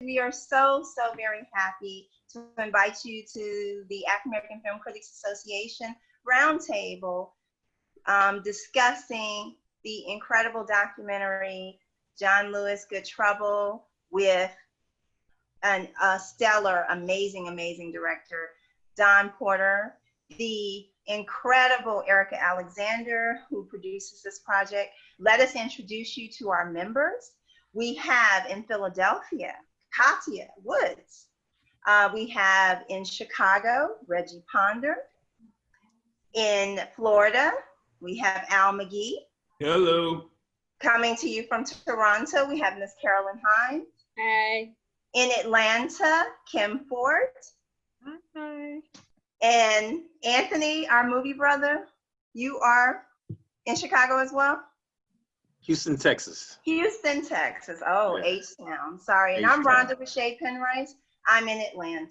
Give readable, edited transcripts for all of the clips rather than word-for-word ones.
We are so very happy to invite you to the African American Film Critics Association Roundtable, discussing the incredible documentary John Lewis, Good Trouble, with a stellar, amazing director, Don Porter, the incredible Erika Alexander, who produces this project. Let us introduce you to our members. We have in Philadelphia, Katia Woods. We have in Chicago, Reggie Ponder. In Florida, we have Al McGee. Hello. Coming to you from Toronto, we have Miss Carolyn Hinds. Hi. In Atlanta, Kim Ford. Hi. And Anthony, our movie brother, you are in Chicago as well? Houston, Texas. Houston, Texas. Oh, H-Town. Sorry. And I'm Ronda with Penrice. I'm in Atlanta.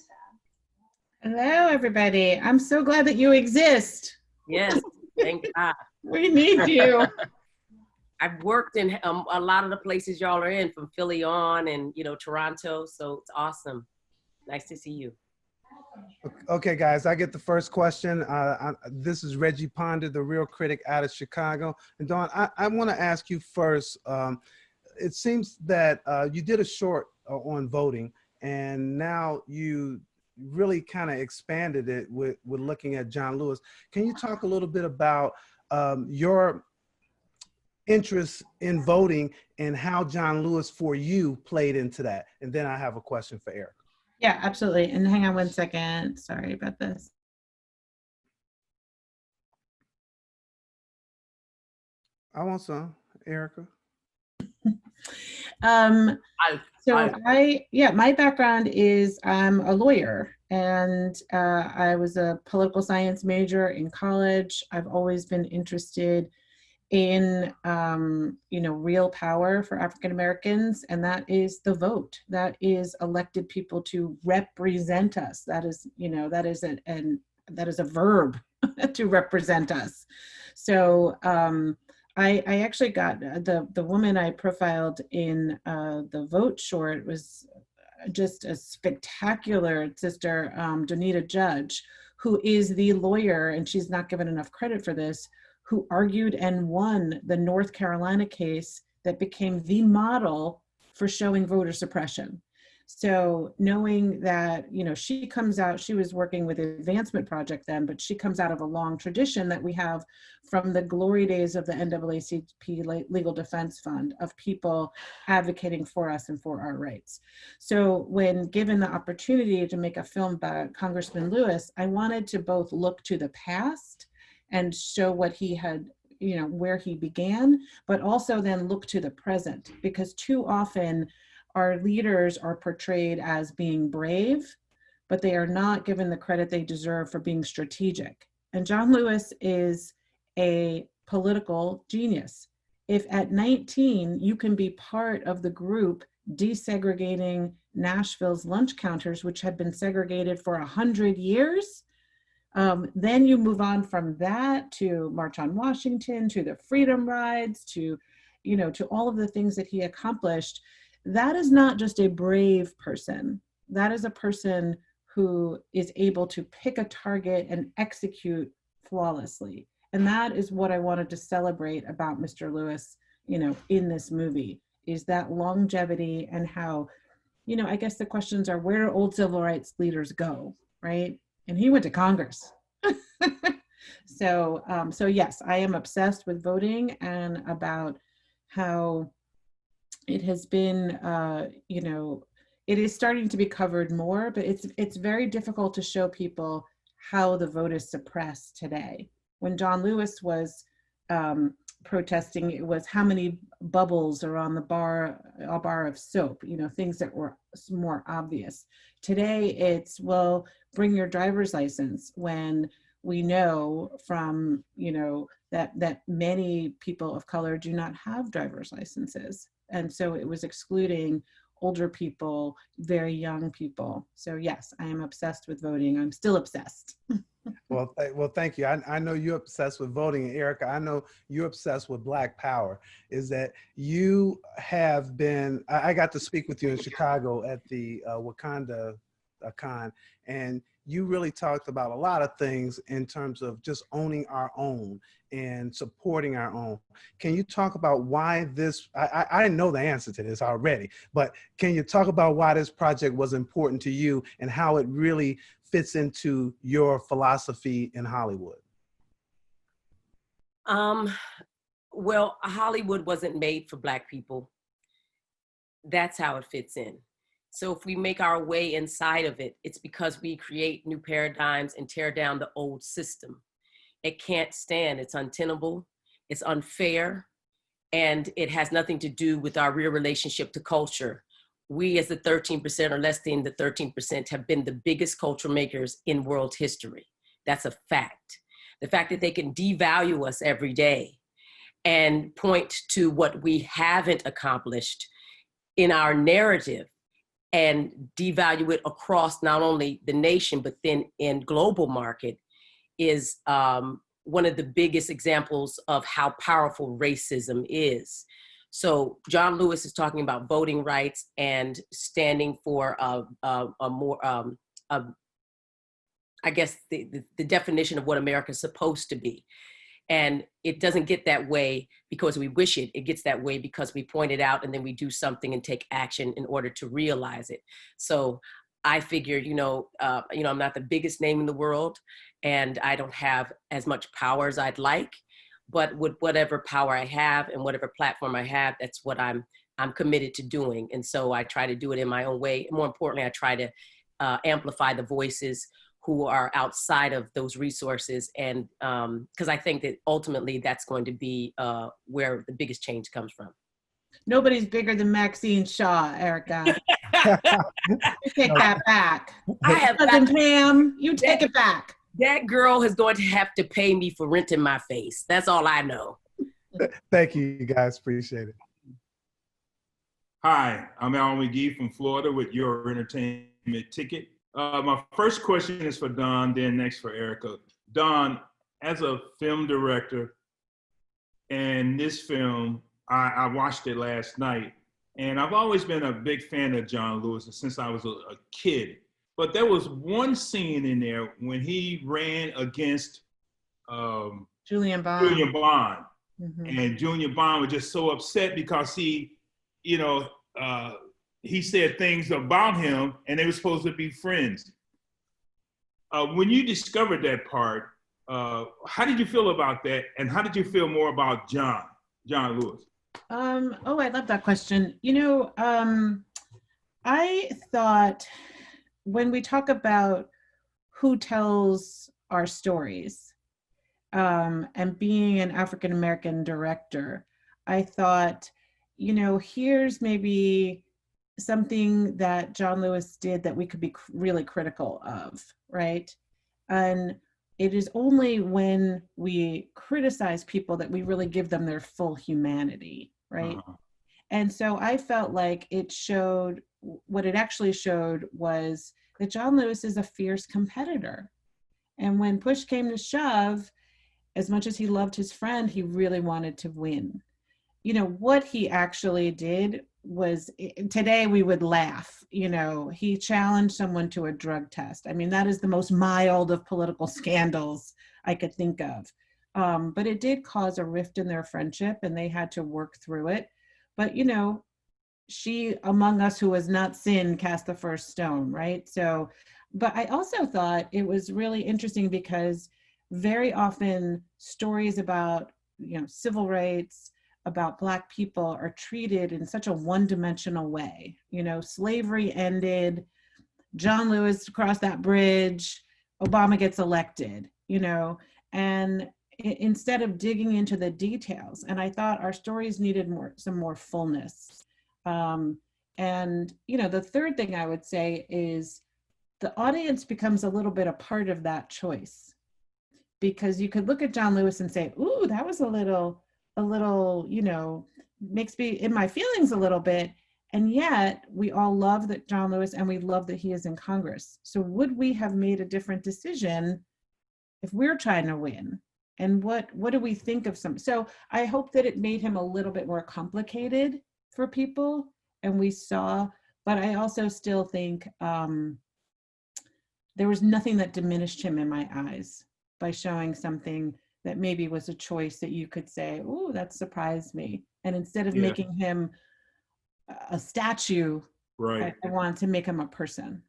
Hello, everybody. I'm so glad that you exist. Yes, thank God. We need you. I've worked in a lot of the places y'all are in, from Philly on and, you know, Toronto. So it's awesome. Nice to see you. Okay, guys, I get the first question. This is Reggie Ponder, the real critic out of Chicago. And Dawn, I want to ask you first, it seems that you did a short on voting, and now you really kind of expanded it with looking at John Lewis. Can you talk a little bit about your interest in voting and how John Lewis for you played into that? And then I have a question for Eric. Yeah, absolutely. And hang on one second. Sorry about this. I want some, Erica. My background is I'm a lawyer, and I was a political science major in college. I've always been interested in real power for African Americans, and that is the vote. That is elected people to represent us. That is a verb to represent us. So I actually got the woman I profiled in the vote short was just a spectacular sister, Donita Judge, who is the lawyer, and she's not given enough credit for this, who argued and won the North Carolina case that became the model for showing voter suppression. So knowing that, she comes out, she was working with the Advancement Project then, but she comes out of a long tradition that we have from the glory days of the NAACP Legal Defense Fund, of people advocating for us and for our rights. So when given the opportunity to make a film about Congressman Lewis, I wanted to both look to the past and show what he had, where he began, but also then look to the present, because too often our leaders are portrayed as being brave, but they are not given the credit they deserve for being strategic. And John Lewis is a political genius. If at 19, you can be part of the group desegregating Nashville's lunch counters, which had been segregated for 100 years, then you move on from that to March on Washington, to the Freedom Rides, to all of the things that he accomplished. That is not just a brave person. That is a person who is able to pick a target and execute flawlessly. And that is what I wanted to celebrate about Mr. Lewis, in this movie, is that longevity and how, I guess the questions are, where do old civil rights leaders go, right? And he went to Congress. So yes, I am obsessed with voting and about how it has been, it is starting to be covered more, but it's very difficult to show people how the vote is suppressed today. When John Lewis was protesting, it was how many bubbles are on a bar of soap, things that were more obvious. Today it's, well, bring your driver's license, when we know from, that many people of color do not have driver's licenses. And so it was excluding older people, very young people. So yes, I am obsessed with voting. I'm still obsessed. Well, thank you. I know you're obsessed with voting, and Erica, I know you're obsessed with Black Power. Is that you have been? I got to speak with you in Chicago at the Wakanda Con, and you really talked about a lot of things in terms of just owning our own and supporting our own. Can you talk about why this? I know the answer to this already, but can you talk about why this project was important to you and how it really fits into your philosophy in Hollywood? Well, Hollywood wasn't made for Black people. That's how it fits in. So if we make our way inside of it, it's because we create new paradigms and tear down the old system. It can't stand, it's untenable, it's unfair, and it has nothing to do with our real relationship to culture. We as the 13% or less than the 13% have been the biggest culture makers in world history. That's a fact. The fact that they can devalue us every day and point to what we haven't accomplished in our narrative and devalue it across not only the nation, but then in global market is one of the biggest examples of how powerful racism is. So John Lewis is talking about voting rights and standing for a more, I guess, the definition of what America is supposed to be. And it doesn't get that way because we wish it. It gets that way because we point it out and then we do something and take action in order to realize it. So I figured, I'm not the biggest name in the world and I don't have as much power as I'd like, but with whatever power I have and whatever platform I have, that's what I'm committed to doing. And so I try to do it in my own way. More importantly, I try to amplify the voices who are outside of those resources. And because I think that ultimately that's going to be where the biggest change comes from. Nobody's bigger than Maxine Shaw, Erica. You take that back. I have Cousin Pam, you take it back. That girl is going to have to pay me for renting my face. That's all I know. Thank you, guys. Appreciate it. Hi, I'm Alan McGee from Florida with Your Entertainment Ticket. My first question is for Don, then next for Erica. Don, as a film director, and this film, I watched it last night, and I've always been a big fan of John Lewis since I was a kid. But there was one scene in there when he ran against Julian Bond. Mm-hmm. And Julian Bond was just so upset because he said things about him and they were supposed to be friends. When you discovered that part, how did you feel about that? And how did you feel more about John Lewis? I love that question. I thought when we talk about who tells our stories and being an African-American director, I thought, here's maybe something that John Lewis did that we could be really critical of, right? And it is only when we criticize people that we really give them their full humanity, right? Uh-huh. And so I felt like what it actually showed was that John Lewis is a fierce competitor. And when push came to shove, as much as he loved his friend, he really wanted to win. What he actually did was, today we would laugh, he challenged someone to a drug test. I mean, that is the most mild of political scandals I could think of. But it did cause a rift in their friendship and they had to work through it. But, she among us who has not sinned cast the first stone, right? So, but I also thought it was really interesting because very often stories about, civil rights, about Black people are treated in such a one-dimensional way. Slavery ended, John Lewis crossed that bridge, Obama gets elected, and instead of digging into the details. And I thought our stories needed some more fullness. And the third thing I would say is the audience becomes a little bit a part of that choice, because you could look at John Lewis and say, ooh, that was a little, makes me in my feelings a little bit. And yet we all love that John Lewis and we love that he is in Congress. So would we have made a different decision if we're trying to win, and what do we think of some? So I hope that it made him a little bit more complicated for people, and we saw, but I also still think there was nothing that diminished him in my eyes by showing something that maybe was a choice that you could say, oh, that surprised me. And instead of making him a statue, Right. I wanted to make him a person.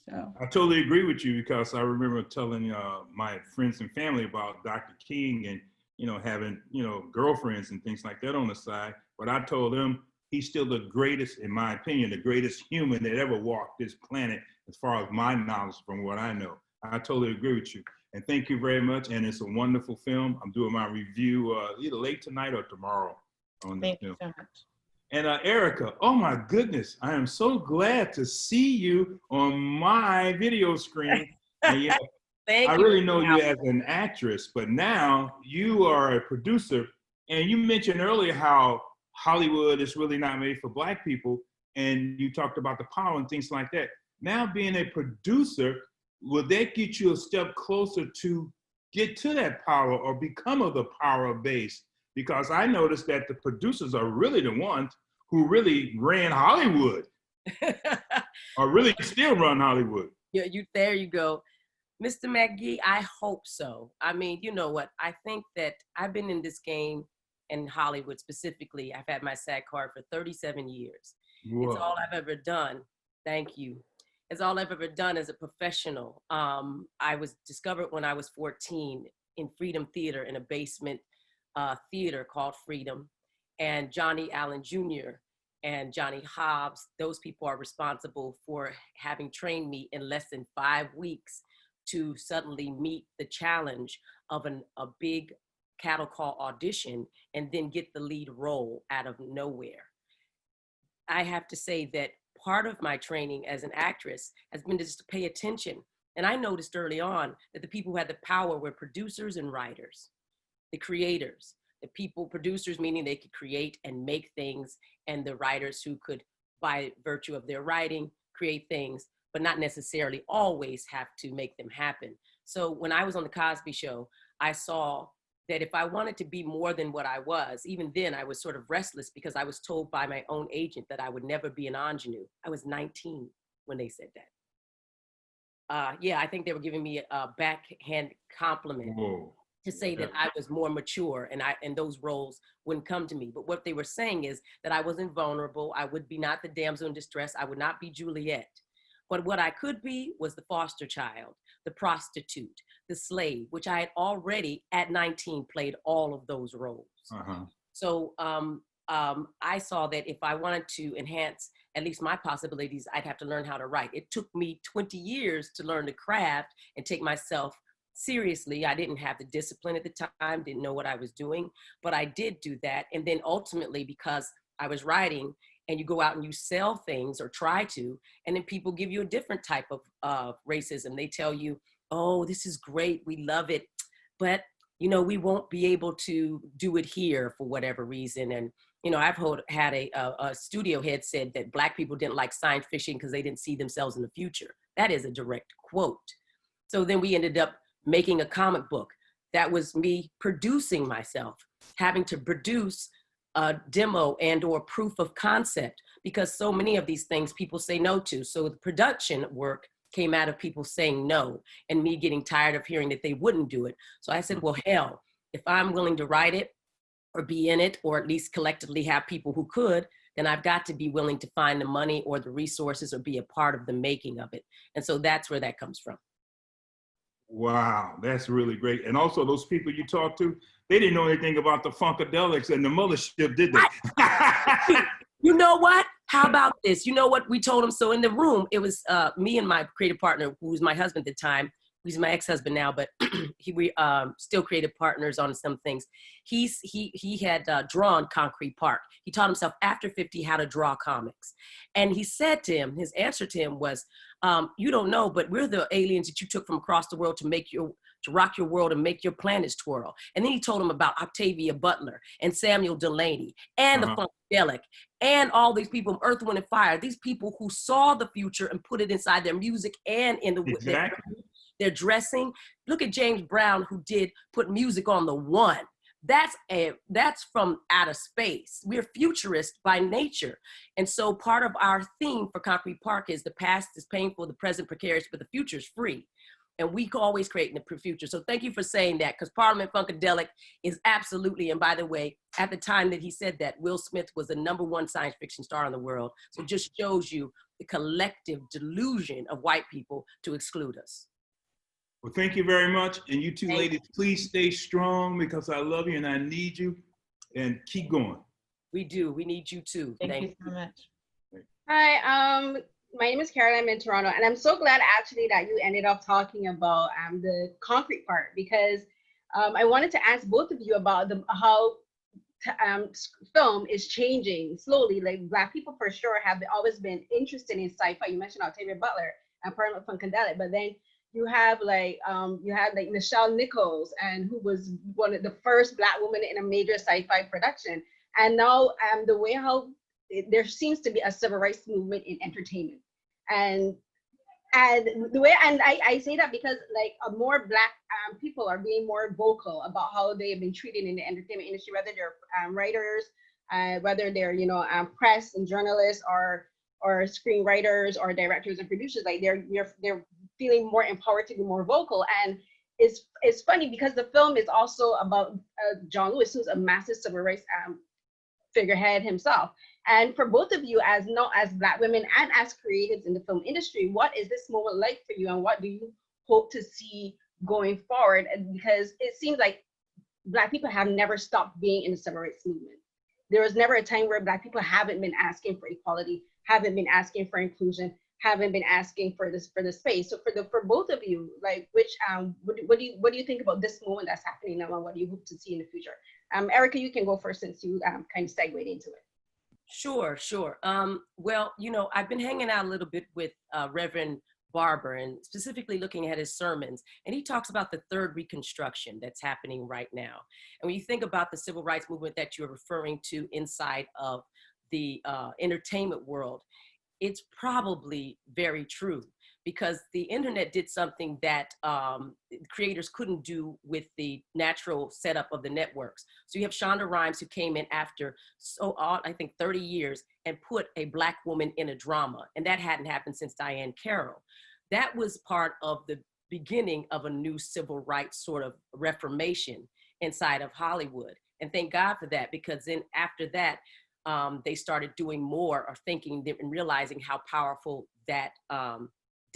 So I totally agree with you, because I remember telling my friends and family about Dr. King and, having, girlfriends and things like that on the side. But I told them he's still the greatest, in my opinion, the greatest human that ever walked this planet, as far as my knowledge from what I know. I totally agree with you. And thank you very much. And it's a wonderful film. I'm doing my review either late tonight or tomorrow on the film. thank you so much. And Erika, oh my goodness, I am so glad to see you on my video screen. And, I really know you as an actress, but now you are a producer. And you mentioned earlier how Hollywood is really not made for Black people. And you talked about the power and things like that. Now being a producer, will that get you a step closer to get to that power or become of the power base? Because I noticed that the producers are really the ones who really ran Hollywood, or really still run Hollywood. Yeah, there you go. Mr. McGee, I hope so. I mean, you know what? I think that I've been in this game, in Hollywood specifically. I've had my SAG card for 37 years. Whoa. It's all I've ever done. Thank you. It's all I've ever done as a professional. I was discovered when I was 14 in Freedom Theater, in a basement theater called Freedom. And Johnny Allen Jr. and Johnny Hobbs, those people are responsible for having trained me in less than 5 weeks to suddenly meet the challenge of a big cattle call audition and then get the lead role out of nowhere. I have to say that part of my training as an actress has been just to pay attention. And I noticed early on that the people who had the power were producers and writers, the creators. The people, producers, meaning they could create and make things, and the writers who could, by virtue of their writing, create things, but not necessarily always have to make them happen. So when I was on the Cosby Show, I saw that if I wanted to be more than what I was, even then I was sort of restless, because I was told by my own agent that I would never be an ingenue. I was 19 when they said that. Yeah, I think they were giving me a backhand compliment. Whoa. To say that I was more mature and those roles wouldn't come to me. But what they were saying is that I wasn't vulnerable. I would be not the damsel in distress. I would not be Juliet. But what I could be was the foster child, the prostitute, the slave, which I had already at 19 played all of those roles. Uh-huh. So I saw that if I wanted to enhance at least my possibilities, I'd have to learn how to write. It took me 20 years to learn the craft and take myself seriously. I didn't have the discipline at the time, didn't know what I was doing, but I did do that. And then ultimately, because I was writing, and you go out and you sell things or try to, and then people give you a different type of racism. They tell you, oh, this is great, we love it, but we won't be able to do it here for whatever reason. And I've had a studio head said that Black people didn't like science fiction because they didn't see themselves in the future. That is a direct quote. So then we ended up making a comic book. That was me producing myself, having to produce a demo and or proof of concept, because so many of these things people say no to. So the production work came out of people saying no and me getting tired of hearing that they wouldn't do it. So I said, well, hell, if I'm willing to write it or be in it, or at least collectively have people who could, then I've got to be willing to find the money or the resources or be a part of the making of it. And so that's where that comes from. Wow, that's really great. And also those people you talked to, they didn't know anything about the Funkadelics and the mothership, did they? You know what? How about this? You know what we told them? So in the room, it was me and my creative partner, who was my husband at the time. He's my ex-husband now, but we still creative partners on some things. He had drawn Concrete Park. He taught himself after 50 how to draw comics. And he said to him, his answer to him was, you don't know, but we're the aliens that you took from across the world to rock your world and make your planets twirl. And then he told him about Octavia Butler and Samuel Delaney and the Funkadelic and all these people, Earth, Wind, and Fire, these people who saw the future and put it inside their music and in the their dressing. Look at James Brown, who put music on the one. That's from outer space. We're futurists by nature. And so part of our theme for Concrete Park is the past is painful, the present precarious, but the future is free. And we can always create in the future. So thank you for saying that, because Parliament Funkadelic is absolutely, and by the way, at the time that he said that, Will Smith was the #1 science fiction star in the world. So it just shows you the collective delusion of white people to exclude us. Well, thank you very much. And you two Thank ladies, please stay strong, because I love you and I need you, and keep going. We do, we need you too. Thank you so much. Hi, my name is Carolyn. I'm in Toronto, and I'm so glad actually that you ended up talking about the concrete part, because I wanted to ask both of you about how film is changing slowly. Like Black people for sure have always been interested in sci-fi. You mentioned Octavia Butler and Parliament Funkadelic, but then you have like Nichelle Nichols, and who was one of the first Black women in a major sci-fi production. And now the way how there seems to be a civil rights movement in entertainment, and the way, and I say that because like more Black people are being more vocal about how they have been treated in the entertainment industry, whether they're writers, whether they're press and journalists, or screenwriters or directors and producers. Like they're feeling more empowered to be more vocal. And it's funny because the film is also about John Lewis, who's a massive civil rights figurehead himself. And for both of you, as Black women and as creatives in the film industry, what is this moment like for you, and what do you hope to see going forward? Because it seems like Black people have never stopped being in the civil rights movement. There was never a time where Black people haven't been asking for equality, haven't been asking for inclusion, haven't been asking for this space. So for both of you, like what do you think about this moment that's happening now, and what do you hope to see in the future? Erika, you can go first since you kind of segued into it. Sure. Well, I've been hanging out a little bit with Reverend Barber, and specifically looking at his sermons. And he talks about the third reconstruction that's happening right now. And when you think about the civil rights movement that you're referring to inside of the entertainment world, it's probably very true, because the internet did something that creators couldn't do with the natural setup of the networks. So you have Shonda Rhimes, who came in after I think 30 years and put a Black woman in a drama. And that hadn't happened since Diane Carroll. That was part of the beginning of a new civil rights sort of reformation inside of Hollywood. And thank God for that, because then after that, they started doing more, or thinking and realizing how powerful that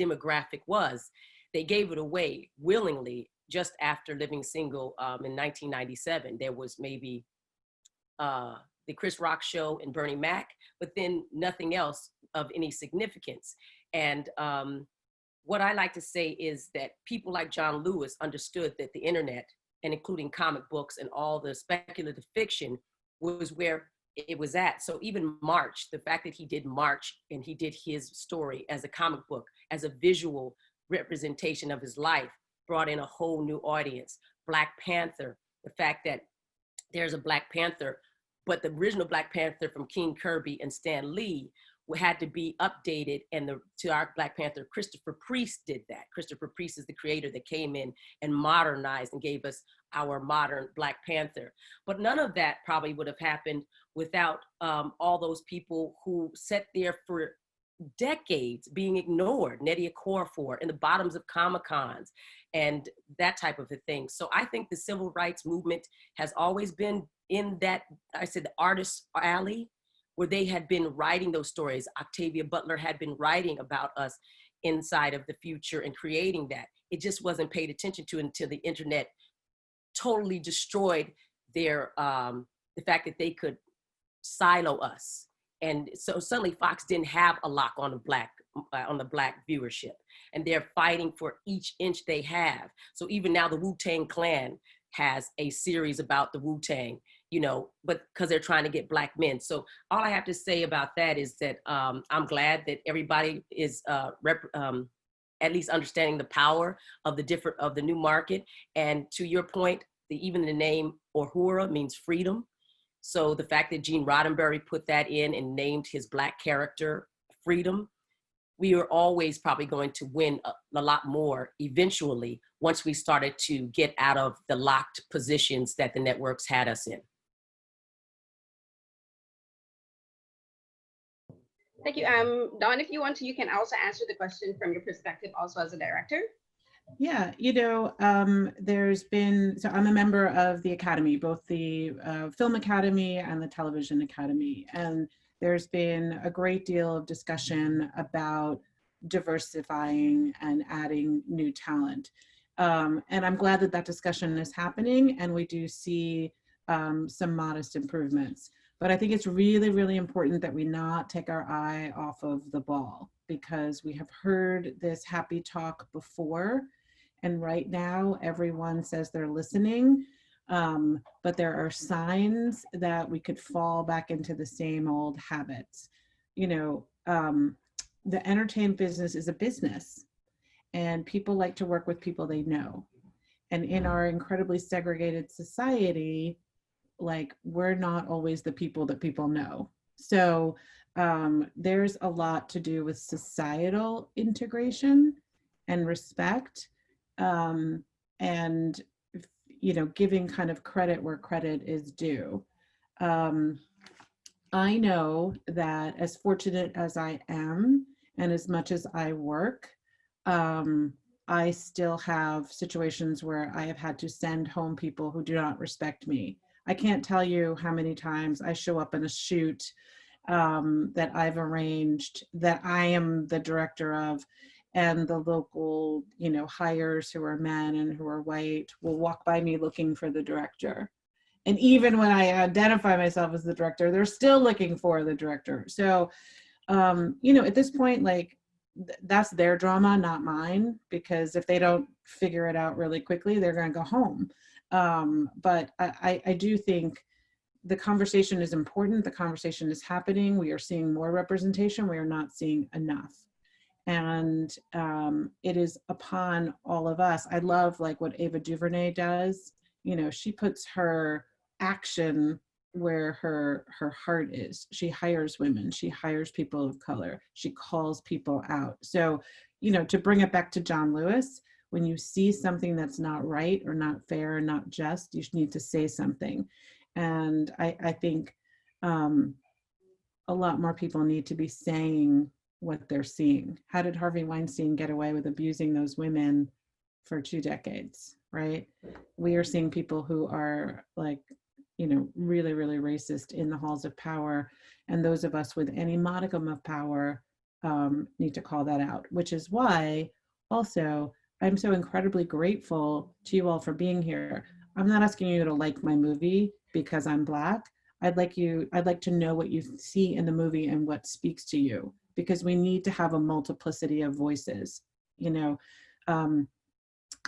demographic was. They gave it away willingly just after Living Single in 1997. There was maybe the Chris Rock show and Bernie Mac, but then nothing else of any significance. And what I like to say is that people like John Lewis understood that the internet, and including comic books and all the speculative fiction, was where it was at. So even March, the fact that he did March and he did his story as a comic book, as a visual representation of his life, brought in a whole new audience. Black Panther, the fact that there's a Black Panther, but the original Black Panther from King Kirby and Stan Lee had to be updated, and to our Black Panther, Christopher Priest did that. Christopher Priest is the creator that came in and modernized and gave us our modern Black Panther. But none of that probably would have happened without all those people who sat there for decades being ignored, Nnedi Okorafor, in the bottoms of Comic-Cons and that type of a thing. So I think the civil rights movement has always been in that, I said, the artist's alley, where they had been writing those stories. Octavia Butler had been writing about us inside of the future and creating that. It just wasn't paid attention to until the internet totally destroyed their, the fact that they could silo us. And so suddenly Fox didn't have a lock on the black viewership, and they're fighting for each inch they have. So even now the Wu-Tang Clan has a series about the Wu-Tang, but because they're trying to get Black men. So all I have to say about that is that I'm glad that everybody is at least understanding the power of the new market. And to your point, even the name Uhura means freedom. So the fact that Gene Roddenberry put that in and named his Black character Freedom we were always probably going to win a lot more eventually once we started to get out of the locked positions that the networks had us in. Thank you. Dawn, if you want to, you can also answer the question from your perspective also as a director. Yeah, there's been, so I'm a member of the Academy, both the Film Academy and the Television Academy. And there's been a great deal of discussion about diversifying and adding new talent. And I'm glad that that discussion is happening, and we do see some modest improvements. But I think it's really, really important that we not take our eye off of the ball, because we have heard this happy talk before. And right now, everyone says they're listening, but there are signs that we could fall back into the same old habits. The entertainment business is a business, and people like to work with people they know. And in our incredibly segregated society, like, we're not always the people that people know. So there's a lot to do with societal integration and respect, and giving kind of credit where credit is due. I know that, as fortunate as I am and as much as I work, I still have situations where I have had to send home people who do not respect me. I can't tell you how many times I show up in a shoot that I've arranged, that I am the director of, and the local, hires who are men and who are white will walk by me looking for the director. And even when I identify myself as the director, they're still looking for the director. So, at this point, like, that's their drama, not mine, because if they don't figure it out really quickly, they're going to go home. But I do think the conversation is important. The conversation is happening. We are seeing more representation. We are not seeing enough. And it is upon all of us. I love, like, what Ava DuVernay does. She puts her action where her heart is. She hires women. She hires people of color. She calls people out. So, to bring it back to John Lewis, when you see something that's not right or not fair or not just, you need to say something. And I think a lot more people need to be saying what they're seeing. How did Harvey Weinstein get away with abusing those women for 2 decades, right? We are seeing people who are, like, really, really racist in the halls of power. And those of us with any modicum of power need to call that out, which is why also I'm so incredibly grateful to you all for being here. I'm not asking you to like my movie because I'm Black. I'd like to know what you see in the movie and what speaks to you, because we need to have a multiplicity of voices.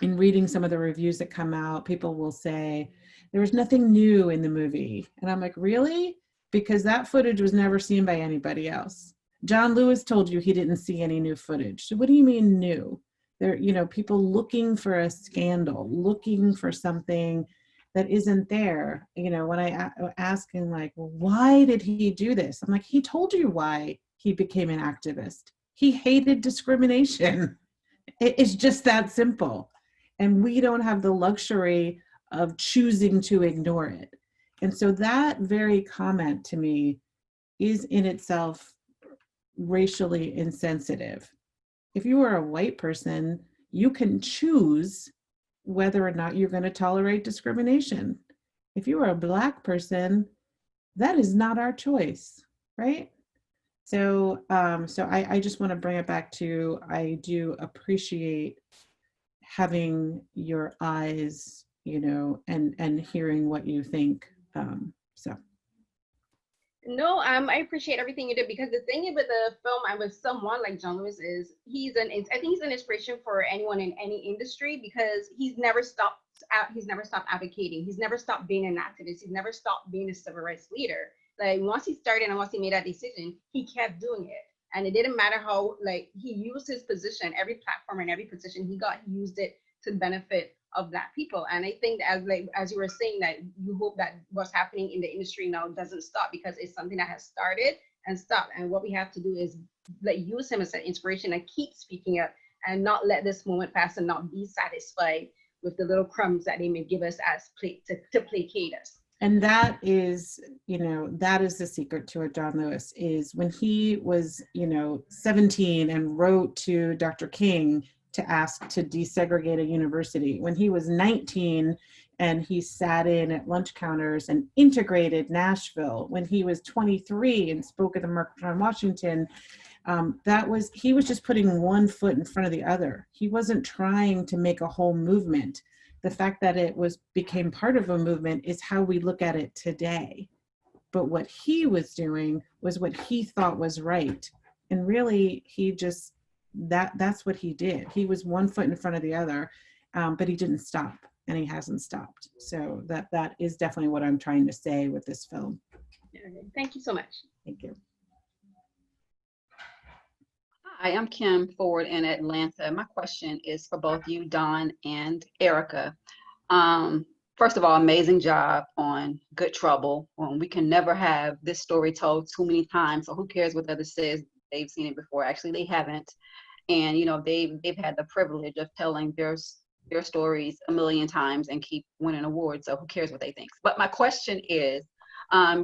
In reading some of the reviews that come out, people will say, there was nothing new in the movie. And I'm like, really? Because that footage was never seen by anybody else. John Lewis told you he didn't see any new footage. So what do you mean new? There, people looking for a scandal, looking for something that isn't there. When I ask him, like, well, why did he do this? I'm like, he told you why he became an activist. He hated discrimination. It's just that simple. And we don't have the luxury of choosing to ignore it. And so that very comment to me is in itself racially insensitive. If you are a white person, you can choose whether or not you're going to tolerate discrimination. If you are a Black person, that is not our choice, right? So, I just want to bring it back to, I do appreciate having your eyes, and hearing what you think. No, I appreciate everything you did, because the thing about the film and with someone like John Lewis is I think he's an inspiration for anyone in any industry, because he's never stopped advocating. He's never stopped being an activist. He's never stopped being a civil rights leader. Like, once he started and once he made that decision, he kept doing it. And it didn't matter how, like, he used his position, every platform and every position he got, he used it to benefit of Black people. And I think that, as you were saying, that you hope that what's happening in the industry now doesn't stop, because it's something that has started and stop. And what we have to do is use him as an inspiration and keep speaking up and not let this moment pass and not be satisfied with the little crumbs that they may give us as to placate us. And that is, that is the secret to it, John Lewis, is when he was, 17 and wrote to Dr. King to ask to desegregate a university. When he was 19 and he sat in at lunch counters and integrated Nashville. When he was 23 and spoke at the Mercantile on Washington, he was just putting one foot in front of the other. He wasn't trying to make a whole movement. The fact that it became part of a movement is how we look at it today. But what he was doing was what he thought was right. And really, that's what he did. He was one foot in front of the other, but he didn't stop, and he hasn't stopped. So that is definitely what I'm trying to say with this film. Okay. Thank you so much. Thank you. Hi, I'm Kim Ford in Atlanta. My question is for both you, Don and Erika. First of all, amazing job on Good Trouble. We can never have this story told too many times, so who cares what others says? They've seen it before. Actually, they haven't. And they've had the privilege of telling their stories a million times and keep winning awards, so who cares what they think? But my question is,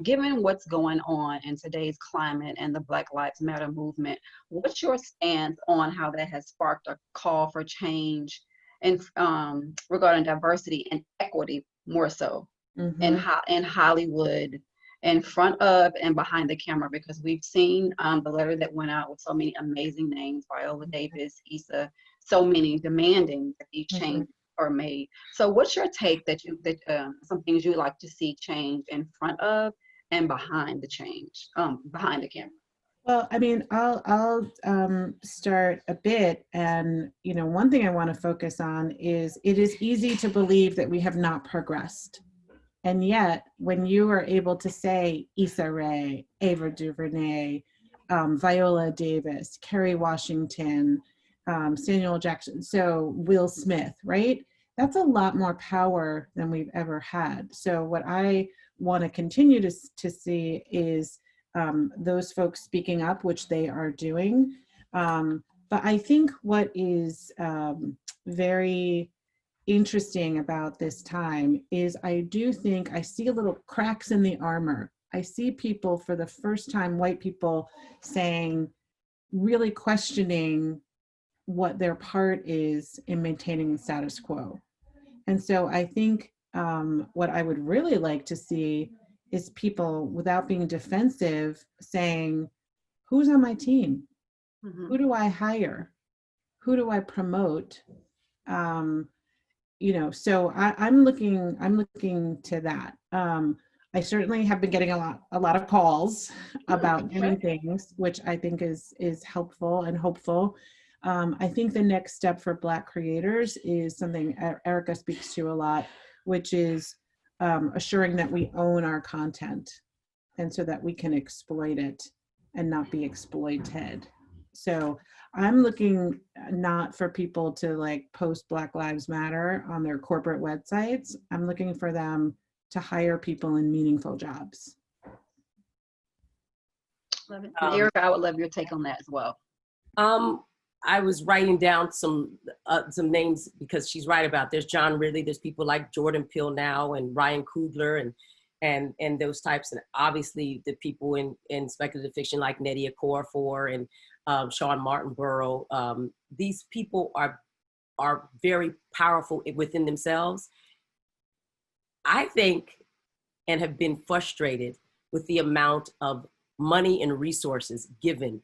given what's going on in today's climate and the Black Lives Matter movement, what's your stance on how that has sparked a call for change and regarding diversity and equity more so in Hollywood, in front of and behind the camera? Because we've seen the letter that went out with so many amazing names, Viola Davis, Issa, so many demanding that these changes are made. So what's your take that some things you'd like to see change in front of and behind the change, behind the camera? Well, I mean, I'll start a bit, and one thing I want to focus on is it is easy to believe that we have not progressed, and yet when you are able to say Issa Rae, Ava DuVernay, Viola Davis, Kerry Washington, Samuel Jackson, so Will Smith, right? That's a lot more power than we've ever had. So what I want to continue to see is those folks speaking up, which they are doing. But I think what is very interesting about this time is I do think I see a little cracks in the armor. I see people for the first time, white people saying, really questioning what their part is in maintaining the status quo. And so I think what I would really like to see is people, without being defensive, saying, who's on my team? Who do I hire? Who do I promote? So I'm looking to that. I certainly have been getting a lot of calls about doing things, which I think is helpful and hopeful. I think the next step for Black creators is something Erika speaks to a lot, which is assuring that we own our content, and so that we can exploit it and not be exploited. So I'm looking not for people to post Black Lives Matter on their corporate websites. I'm looking for them to hire people in meaningful jobs. Love it. Erika, I would love your take on that as well. I was writing down some names because she's right about there's John Ridley, there's people like Jordan Peele now and Ryan Coogler and those types, and obviously the people in speculative fiction like Nnedi Okorafor and Sean Martinborough. These people are very powerful within themselves. I think, and have been frustrated with the amount of money and resources given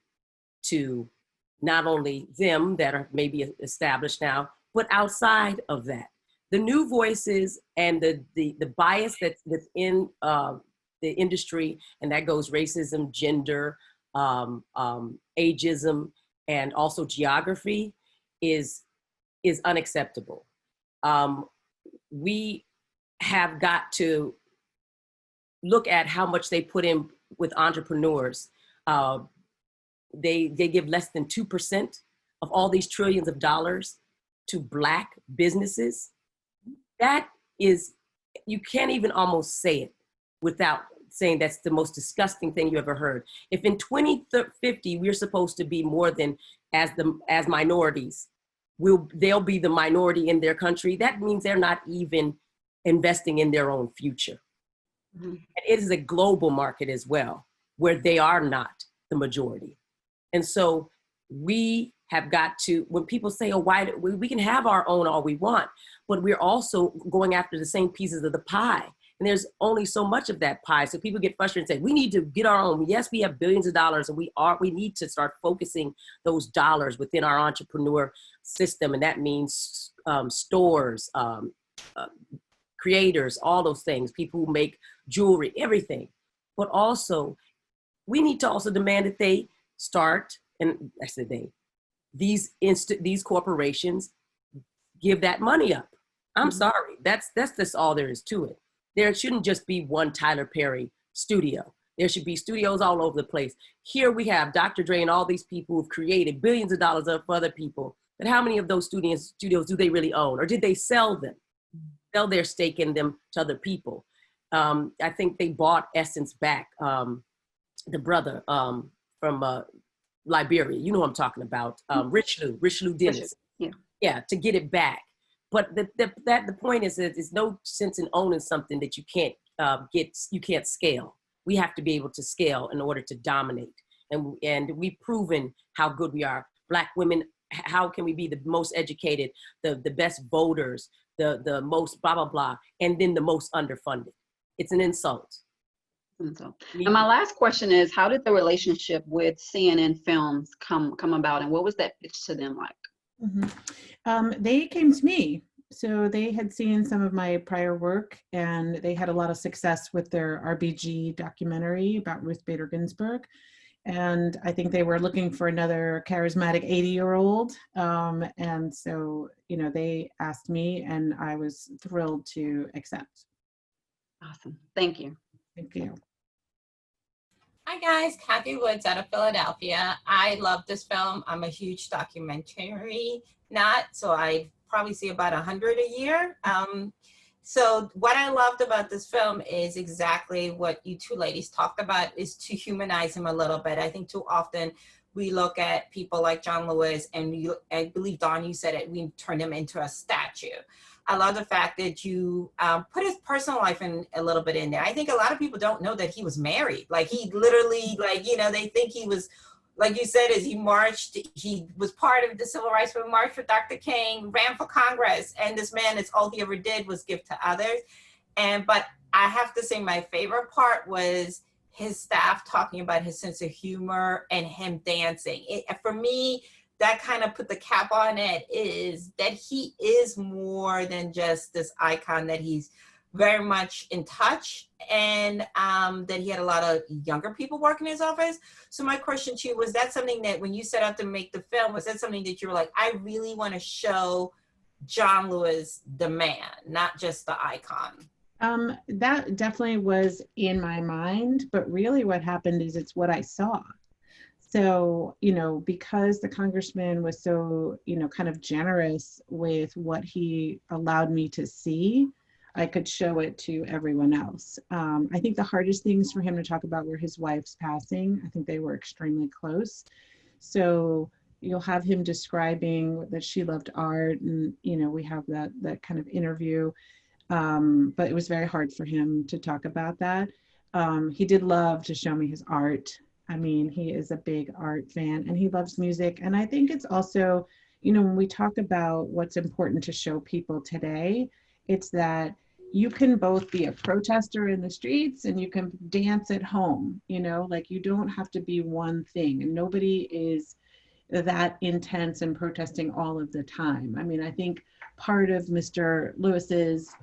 to not only them that are maybe established now, but outside of that. The new voices and the bias that's within the industry, and that goes racism, gender, ageism, and also geography is unacceptable. We have got to look at how much they put in with entrepreneurs. They give less than 2% of all these trillions of dollars to Black businesses. That is, you can't even almost say it without saying that's the most disgusting thing you ever heard. If in 2050 we're supposed to be more than as minorities, they'll be the minority in their country. That means they're not even investing in their own future. Mm-hmm. And it is a global market as well, where they are not the majority. And so we have got to, when people say, oh, why, we can have our own all we want, but we're also going after the same pieces of the pie. And there's only so much of that pie. So people get frustrated and say, we need to get our own. Yes, we have billions of dollars, and we need to start focusing those dollars within our entrepreneur system. And that means stores, creators, all those things, people who make jewelry, everything. But also, we need to also demand that they start, and I said these corporations give that money up. I'm sorry, that's just all there is to it. There shouldn't just be one Tyler Perry studio. There should be studios all over the place. Here we have Dr. Dre and all these people who've created billions of dollars for other people. But how many of those studios do they really own? Or did they sell them? Sell their stake in them to other people? I think they bought Essence back, the brother from Liberia. You know what I'm talking about. Rich Lou Dennis. Yeah, to get it back. But the point is that there's no sense in owning something that you can't scale. We have to be able to scale in order to dominate. And we've proven how good we are. Black women, how can we be the most educated, the best voters, the most blah, blah, blah, and then the most underfunded? It's an insult. And my last question is, how did the relationship with CNN Films come about, and what was that pitch to them like? They came to me. So they had seen some of my prior work, and they had a lot of success with their RBG documentary about Ruth Bader Ginsburg. And I think they were looking for another charismatic 80-year-old. And so, they asked me, and I was thrilled to accept. Awesome. Thank you. Thank you. Hi guys, Kathy Woods out of Philadelphia. I love this film. I'm a huge documentary nut, so I probably see about 100 a year. So what I loved about this film is exactly what you two ladies talked about, is to humanize him a little bit. I think too often we look at people like John Lewis, and I believe, Dawn, you said it, we turn him into a statue. I love the fact that you put his personal life in a little bit in there. I think a lot of people don't know that he was married. Like, he literally, they think he was, like you said, he marched, he was part of the Civil Rights Movement, marched for Dr. King, ran for Congress, and this man, is all he ever did was give to others. But I have to say, my favorite part was his staff talking about his sense of humor and him dancing. For me, that kind of put the cap on it, is that he is more than just this icon, that he's very much in touch, and that he had a lot of younger people working in his office. So my question to you, was that something that when you set out to make the film, was that something that you were like, I really want to show John Lewis the man, not just the icon? That definitely was in my mind, but really what happened is it's what I saw. So, because the congressman was so, kind of generous with what he allowed me to see, I could show it to everyone else. I think the hardest things for him to talk about were his wife's passing. I think they were extremely close. So you'll have him describing that she loved art, and, we have that kind of interview. But it was very hard for him to talk about that. He did love to show me his art. I mean, he is a big art fan, and he loves music. And I think it's also, when we talk about what's important to show people today, it's that you can both be a protester in the streets and you can dance at home, like, you don't have to be one thing, and nobody is that intense and protesting all of the time. I mean, I think part of Mr. Lewis's,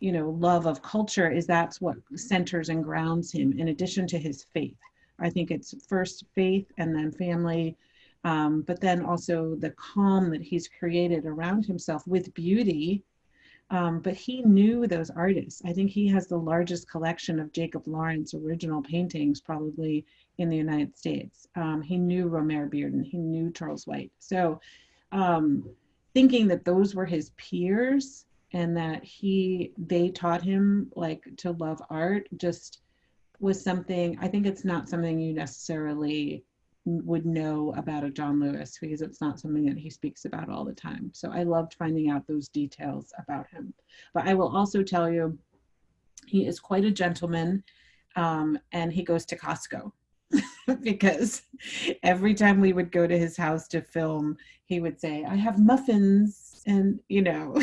love of culture is that's what centers and grounds him, in addition to his faith. I think it's first faith and then family, but then also the calm that he's created around himself with beauty. But he knew those artists. I think he has the largest collection of Jacob Lawrence original paintings probably in the United States. He knew Romare Bearden, he knew Charles White. So thinking that those were his peers and that they taught him to love art, just was something, I think it's not something you necessarily would know about a John Lewis, because it's not something that he speaks about all the time. So I loved finding out those details about him. But I will also tell you, he is quite a gentleman, and he goes to Costco because every time we would go to his house to film, he would say, I have muffins and, you know,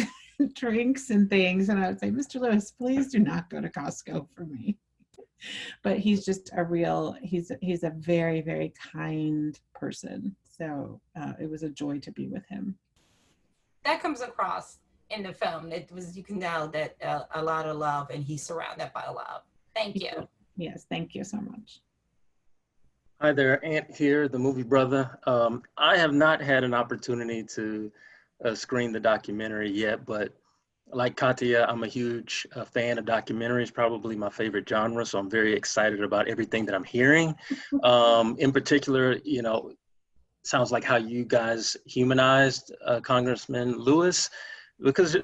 drinks and things. And I would say, Mr. Lewis, please do not go to Costco for me. But he's just a real, he's a very, very kind person. So it was a joy to be with him. That comes across in the film. It was, you can know that a lot of love, and he's surrounded by love. Thank you. Yes, thank you so much. Hi there, Ant here, the Movie Brutha. I have not had an opportunity to screen the documentary yet, but like Katya, I'm a huge fan of documentaries, probably my favorite genre. So I'm very excited about everything that I'm hearing. In particular, you know, sounds like how you guys humanized Congressman Lewis, because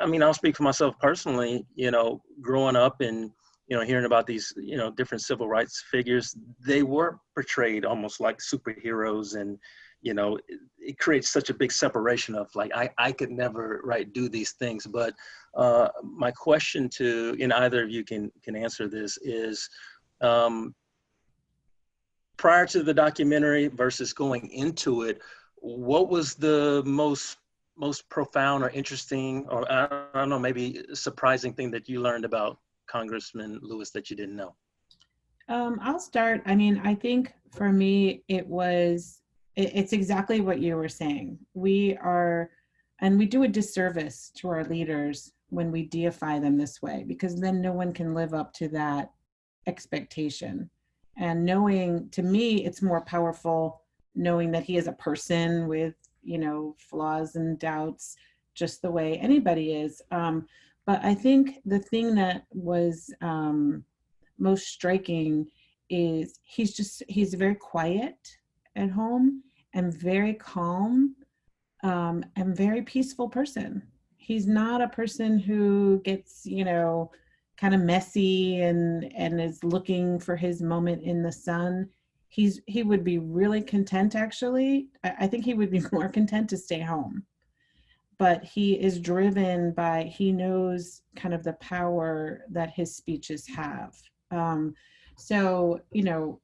I mean, I'll speak for myself personally, you know, growing up and, you know, hearing about these, you know, different civil rights figures, they were portrayed almost like superheroes, and, you know, it creates such a big separation of like, I could never, right, do these things. But my question to, and either of you can answer this, is prior to the documentary versus going into it, what was the most profound or interesting, or I don't know, maybe surprising thing that you learned about Congressman Lewis that you didn't know? I'll start. I mean, I think for me, it's exactly what you were saying. We do a disservice to our leaders when we deify them this way, because then no one can live up to that expectation. And knowing, to me, it's more powerful knowing that he is a person with, you know, flaws and doubts, just the way anybody is. But I think the thing that was most striking is he's very quiet at home and very calm and very peaceful person. He's not a person who gets, you know, kind of messy and is looking for his moment in the sun. He would be really content, actually. I think he would be more content to stay home. But he is driven by, he knows kind of the power that his speeches have. So, you know,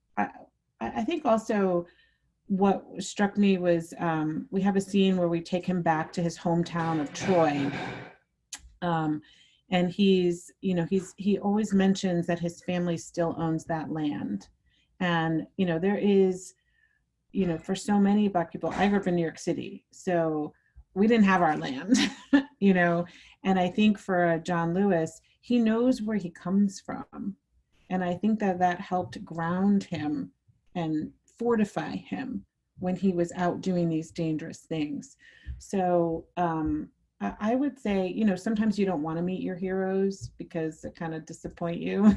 I think also what struck me was we have a scene where we take him back to his hometown of Troy. And he's, you know, he always mentions that his family still owns that land. And, you know, there is, you know, for so many Black people, I grew up in New York City, so we didn't have our land, you know. And I think for John Lewis, he knows where he comes from. And I think that helped ground him and fortify him when he was out doing these dangerous things. So I would say, you know, sometimes you don't want to meet your heroes because it kind of disappoint you.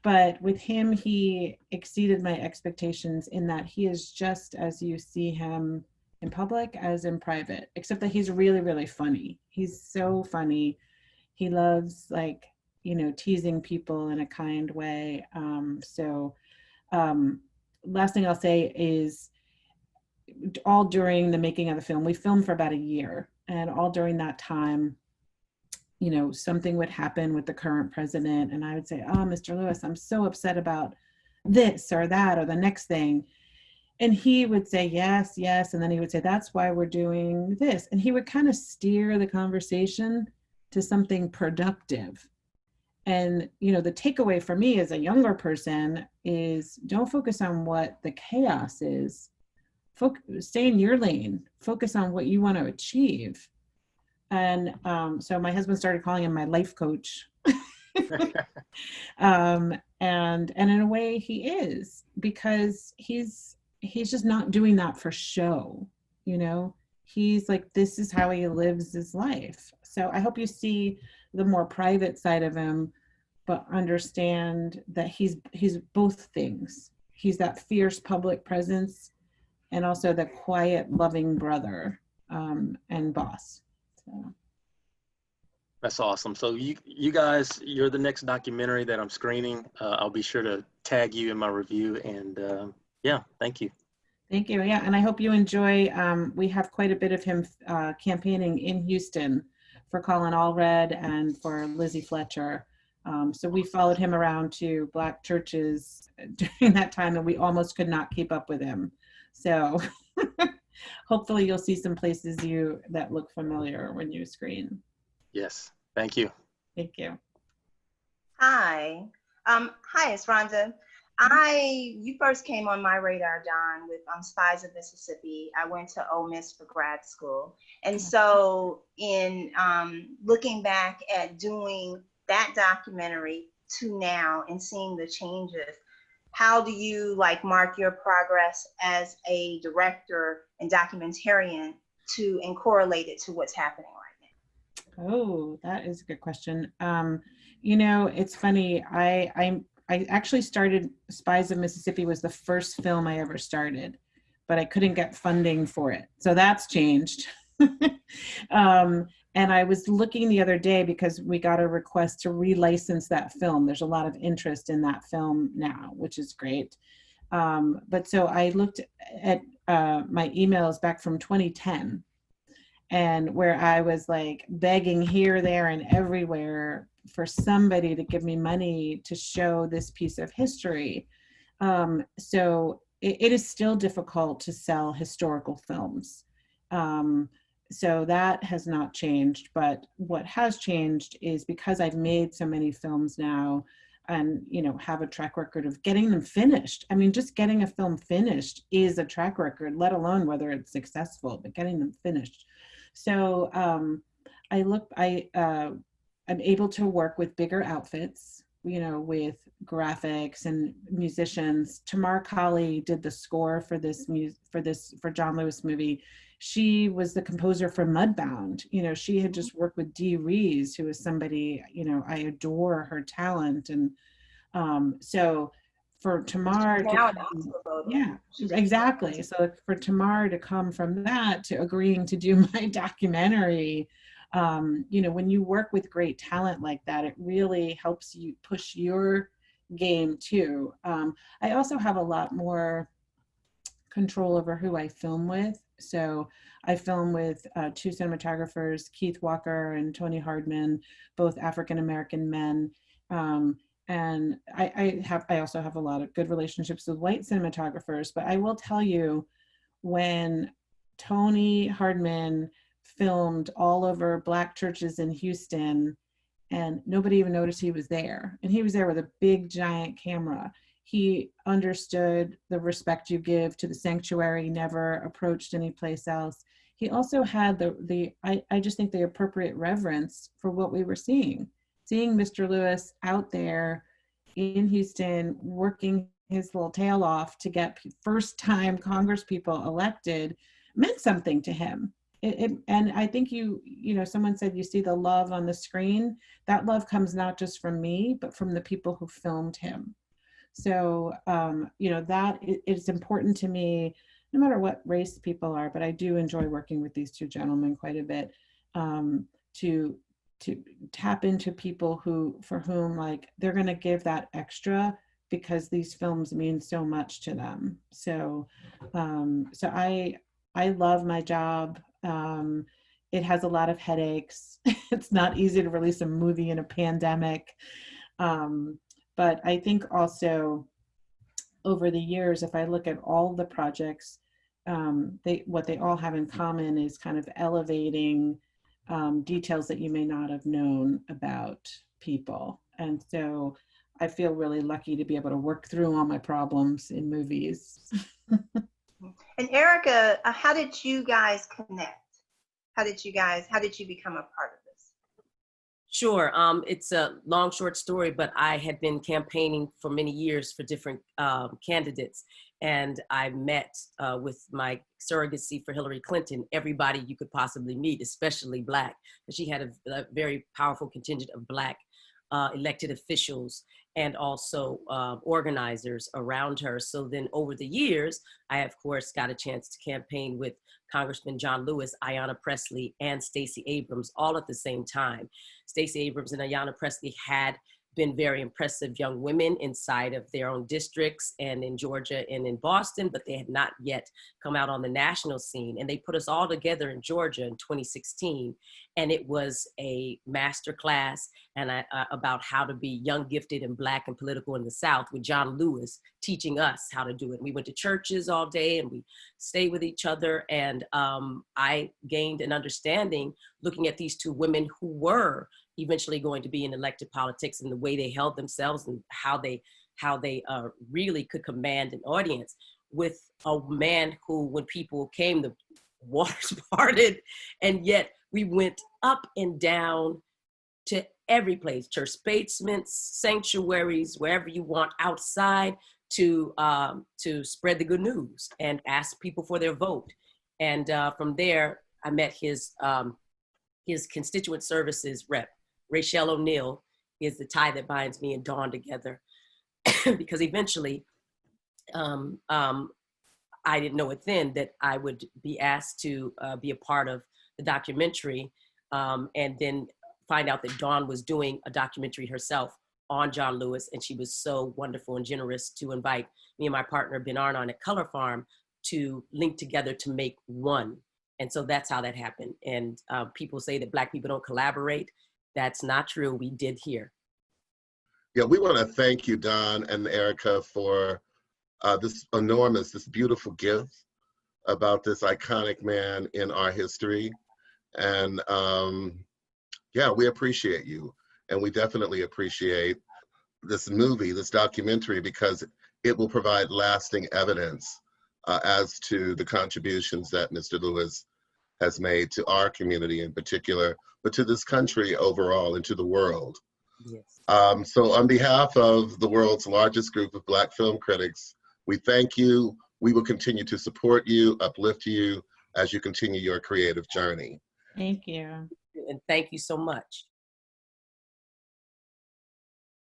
But with him, he exceeded my expectations in that he is just as you see him in public as in private, except that he's really, really funny. He's so funny. He loves, like, you know, teasing people in a kind way. Last thing I'll say is, all during the making of the film, we filmed for about a year, and all during that time, you know, something would happen with the current president, and I would say, oh, Mr. Lewis, I'm so upset about this or that or the next thing. And he would say, yes, yes. And then he would say, that's why we're doing this. And he would kind of steer the conversation to something productive. And, you know, the takeaway for me as a younger person is, don't focus on what the chaos is. Stay in your lane. Focus on what you want to achieve. And so my husband started calling him my life coach. And in a way he is, because he's just not doing that for show, you know. He's like, this is how he lives his life. So I hope you see the more private side of him, but understand that he's both things. He's that fierce public presence and also the quiet, loving brother and boss. So. That's awesome. So you guys, you're the next documentary that I'm screening. I'll be sure to tag you in my review. And yeah, thank you. Thank you. Yeah, and I hope you enjoy. We have quite a bit of him campaigning in Houston for Colin Allred and for Lizzie Fletcher. So we followed him around to Black churches during that time, and we almost could not keep up with him. So hopefully you'll see some places that look familiar when you screen. Yes, thank you. Thank you. Hi. Hi, it's Ronda. You first came on my radar, Don, with Spies of Mississippi. I went to Ole Miss for grad school. And so in looking back at doing that documentary to now and seeing the changes, how do you mark your progress as a director and documentarian and correlate it to what's happening right now? Oh, that is a good question. It's funny. I actually started Spies of Mississippi was the first film I ever started, but I couldn't get funding for it. So that's changed. And I was looking the other day because we got a request to relicense that film. There's a lot of interest in that film now, which is great. But so I looked at my emails back from 2010, and where I was begging here, there, and everywhere for somebody to give me money to show this piece of history. So it is still difficult to sell historical films. So that has not changed, but what has changed is because I've made so many films now and, have a track record of getting them finished. I mean, just getting a film finished is a track record, let alone whether it's successful, but getting them finished. So I'm able to work with bigger outfits, with graphics and musicians. Tamar Kali did the score for for John Lewis movie. She was the composer for Mudbound. She had just worked with Dee Rees, who is somebody, I adore her talent. And so for Tamar yeah, exactly. So for Tamar to come from that to agreeing to do my documentary, when you work with great talent like that, it really helps you push your game too. I also have a lot more control over who I film with. So I film with two cinematographers, Keith Walker and Tony Hardman, both African-American men. And I also have a lot of good relationships with white cinematographers, but I will tell you, when Tony Hardman filmed all over Black churches in Houston and nobody even noticed he was there, and he was there with a big giant camera, he understood the respect you give to the sanctuary, never approached any place else. He also had I just think the appropriate reverence for what we were seeing Mr. Lewis out there in Houston working his little tail off to get first time Congress people elected meant something to him. And I think someone said you see the love on the screen. That love comes not just from me, but from the people who filmed him. So, that it's important to me, no matter what race people are, but I do enjoy working with these two gentlemen quite a bit, to tap into people for whom they're going to give that extra because these films mean so much to them. So, I love my job. It has a lot of headaches. It's not easy to release a movie in a pandemic. But I think also over the years, if I look at all the projects, what they all have in common is kind of elevating details that you may not have known about people. And so I feel really lucky to be able to work through all my problems in movies. And Erika, how did you guys connect? How did you become a part of this? Sure. It's a long, short story, but I had been campaigning for many years for different candidates. And I met with my surrogacy for Hillary Clinton, everybody you could possibly meet, especially Black. She had a very powerful contingent of Black elected officials. and also organizers around her. So then over the years, I, of course, got a chance to campaign with Congressman John Lewis, Ayanna Pressley, and Stacey Abrams all at the same time. Stacey Abrams and Ayanna Pressley had been very impressive young women inside of their own districts and in Georgia and in Boston, but they had not yet come out on the national scene. And they put us all together in Georgia in 2016. And it was a master class about how to be young, gifted, and Black and political in the South, with John Lewis teaching us how to do it. We went to churches all day and we stayed with each other. And I gained an understanding looking at these two women who were eventually going to be in elected politics, and the way they held themselves and how they really could command an audience, with a man who, when people came, the waters parted, and yet we went up and down to every place, church basements, sanctuaries, wherever you want, outside, to spread the good news and ask people for their vote. And from there, I met his constituent services rep. Rachel O'Neill is the tie that binds me and Dawn together, because eventually, I didn't know it then that I would be asked to be a part of the documentary, and then find out that Dawn was doing a documentary herself on John Lewis, and she was so wonderful and generous to invite me and my partner Ben Arnon at Color Farm to link together to make one. And so that's how that happened. And people say that Black people don't collaborate. That's not true. We did here. Yeah, we want to thank you, Don and Erika, for this beautiful gift about this iconic man in our history. And yeah, we appreciate you. And we definitely appreciate this movie, this documentary, because it will provide lasting evidence as to the contributions that Mr. Lewis has made to our community in particular, but to this country overall and to the world. Yes. So on behalf of the world's largest group of Black film critics, we thank you. We will continue to support you, uplift you as you continue your creative journey. Thank you. And thank you so much.